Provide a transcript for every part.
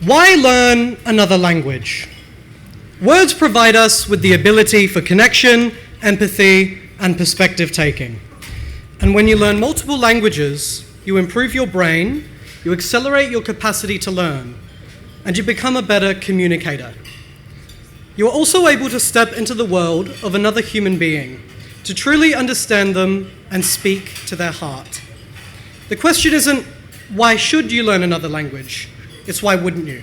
Why learn another language? Words provide us with the ability for connection, empathy, and perspective taking. And when you learn multiple languages, you improve your brain, you accelerate your capacity to learn, and you become a better communicator. You are also able to step into the world of another human being, to truly understand them and speak to their heart. The question isn't, why should you learn another language? It's why wouldn't you?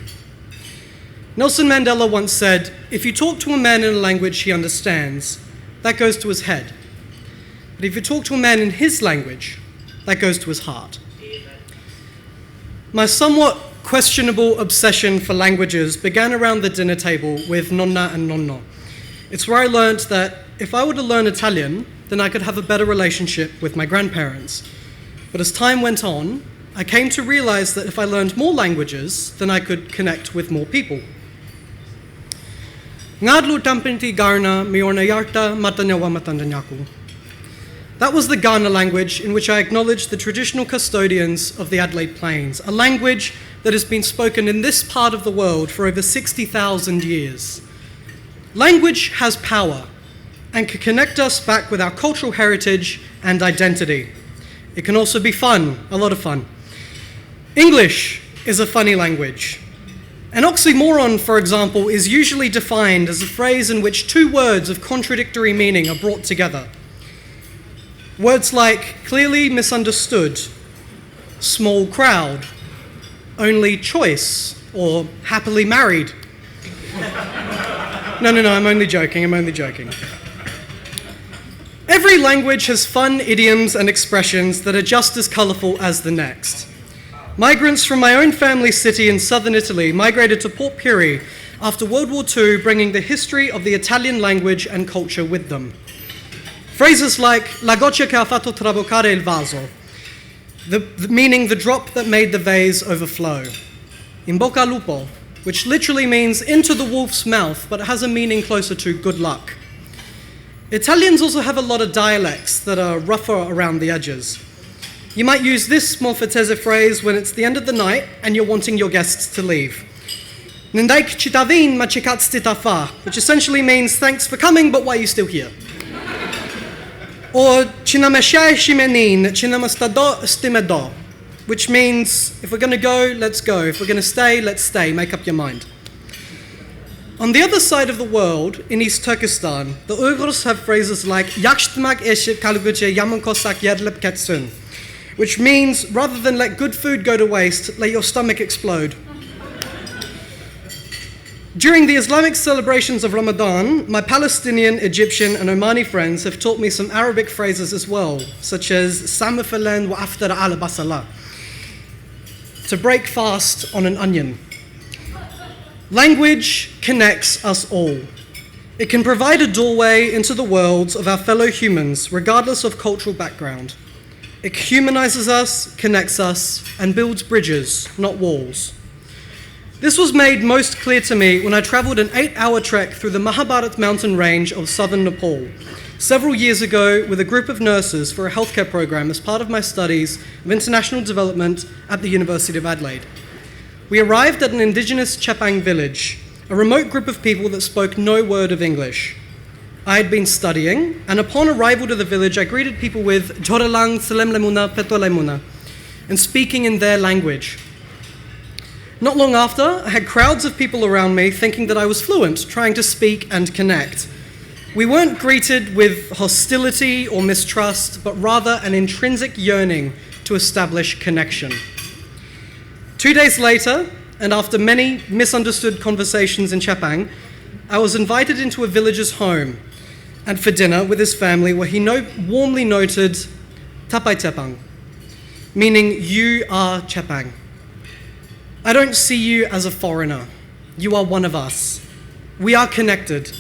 Nelson Mandela once said, if you talk to a man in a language he understands, that goes to his head. But if you talk to a man in his language, that goes to his heart. My somewhat questionable obsession for languages began around the dinner table with nonna and nonno. It's where I learned that if I were to learn Italian, then I could have a better relationship with my grandparents. But as time went on, I came to realize that if I learned more languages, then I could connect with more people. Ngadlu tampinti Garna miorna yarta matanyawa matandanyaku. That was the Ghana language in which I acknowledged the traditional custodians of the Adelaide Plains, a language that has been spoken in this part of the world for over 60,000 years. Language has power and can connect us back with our cultural heritage and identity. It can also be fun, a lot of fun. English is a funny language. An oxymoron, for example, is usually defined as a phrase in which two words of contradictory meaning are brought together. Words like clearly misunderstood, small crowd, only choice, or happily married. No, I'm only joking. Every language has fun idioms and expressions that are just as colourful as the next. Migrants from my own family city in southern Italy migrated to Port Pirie after World War II, bringing the history of the Italian language and culture with them. Phrases like la goccia che ha fatto traboccare il vaso, meaning the drop that made the vase overflow. In bocca al lupo, which literally means into the wolf's mouth, but it has a meaning closer to good luck. Italians also have a lot of dialects that are rougher around the edges. You might use this Malfetese phrase when it's the end of the night and you're wanting your guests to leave. Nindai citavin ma ci cazzi fa, which essentially means thanks for coming, but why are you still here? Or cinameshai shimenin cinamastado stimedo, which means if we're going to go, let's go. If we're going to stay, let's stay. Make up your mind. On the other side of the world, in East Turkestan, the Uyghurs have phrases like yakshtmak eşit kalguce yamankosak yerlep ketsun, which means rather than let good food go to waste, let your stomach explode. During the Islamic celebrations of Ramadan, my Palestinian, Egyptian, and Omani friends have taught me some Arabic phrases as well, such as samafalen wa aftar ala basala, to break fast on an onion. Language connects us all. It can provide a doorway into the worlds of our fellow humans, regardless of cultural background. It humanizes us, connects us, and builds bridges, not walls. This was made most clear to me when I traveled an 8-hour trek through the Mahabharat mountain range of southern Nepal several years ago with a group of nurses for a healthcare program as part of my studies of international development at the University of Adelaide. We arrived at an indigenous Chepang village, a remote group of people that spoke no word of English. I had been studying, and upon arrival to the village, I greeted people with Joralang Selem Lemuna Peto Lemuna, and speaking in their language. Not long after, I had crowds of people around me thinking that I was fluent, trying to speak and connect. We weren't greeted with hostility or mistrust, but rather an intrinsic yearning to establish connection. 2 days later, and after many misunderstood conversations in Chepang, I was invited into a villager's home and for dinner with his family, where he warmly noted Tapai Chepang, meaning you are Chepang. I don't see you as a foreigner. You are one of us. We are connected.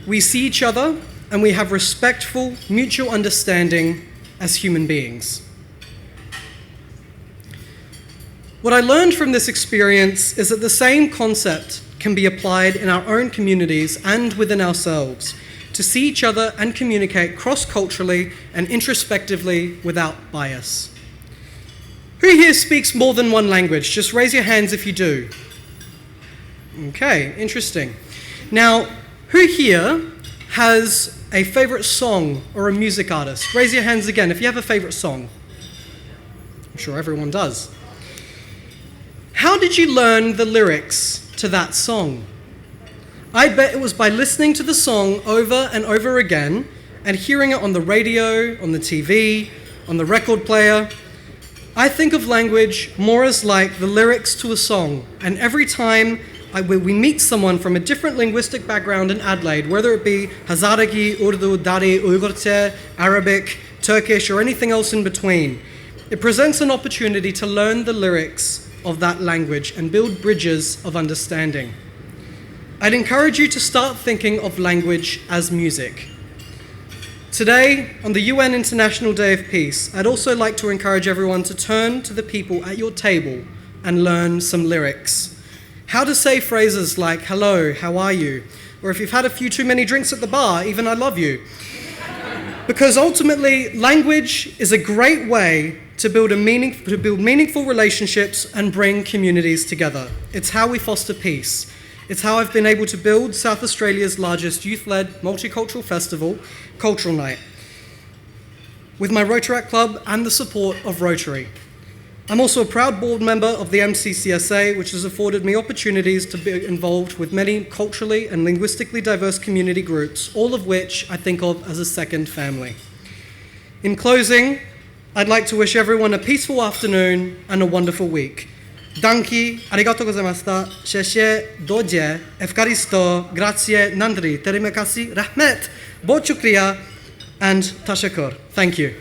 We see each other and we have respectful, mutual understanding as human beings. What I learned from this experience is that the same concept can be applied in our own communities and within ourselves to see each other and communicate cross-culturally and introspectively without bias. Who here speaks more than one language? Just raise your hands if you do. Okay, interesting. Now, who here has a favorite song or a music artist? Raise your hands again if you have a favorite song. I'm sure everyone does. How did you learn the lyrics to that song? I bet it was by listening to the song over and over again and hearing it on the radio, on the TV, on the record player. I think of language more as like the lyrics to a song, and every time we meet someone from a different linguistic background in Adelaide, whether it be Hazaragi, Urdu, Dari, Uygurce, Arabic, Turkish, or anything else in between, it presents an opportunity to learn the lyrics of that language and build bridges of understanding. I'd encourage you to start thinking of language as music. Today, on the UN International Day of Peace, I'd also like to encourage everyone to turn to the people at your table and learn some lyrics. How to say phrases like, hello, how are you? Or if you've had a few too many drinks at the bar, even I love you. Because ultimately, language is a great way to build meaningful relationships and bring communities together. It's how we foster peace. It's how I've been able to build South Australia's largest youth-led multicultural festival, Cultural Night, with my Rotaractor Club and the support of Rotary. I'm also a proud board member of the MCCSA, which has afforded me opportunities to be involved with many culturally and linguistically diverse community groups, all of which I think of as a second family. In closing, I'd like to wish everyone a peaceful afternoon and a wonderful week. Danki, arigatou gozaimashita, sheshe, doje, efkaristo, grazie, nandri, terima kasih, rahmet, बहुत शुक्रिया, and tashakur. Thank you.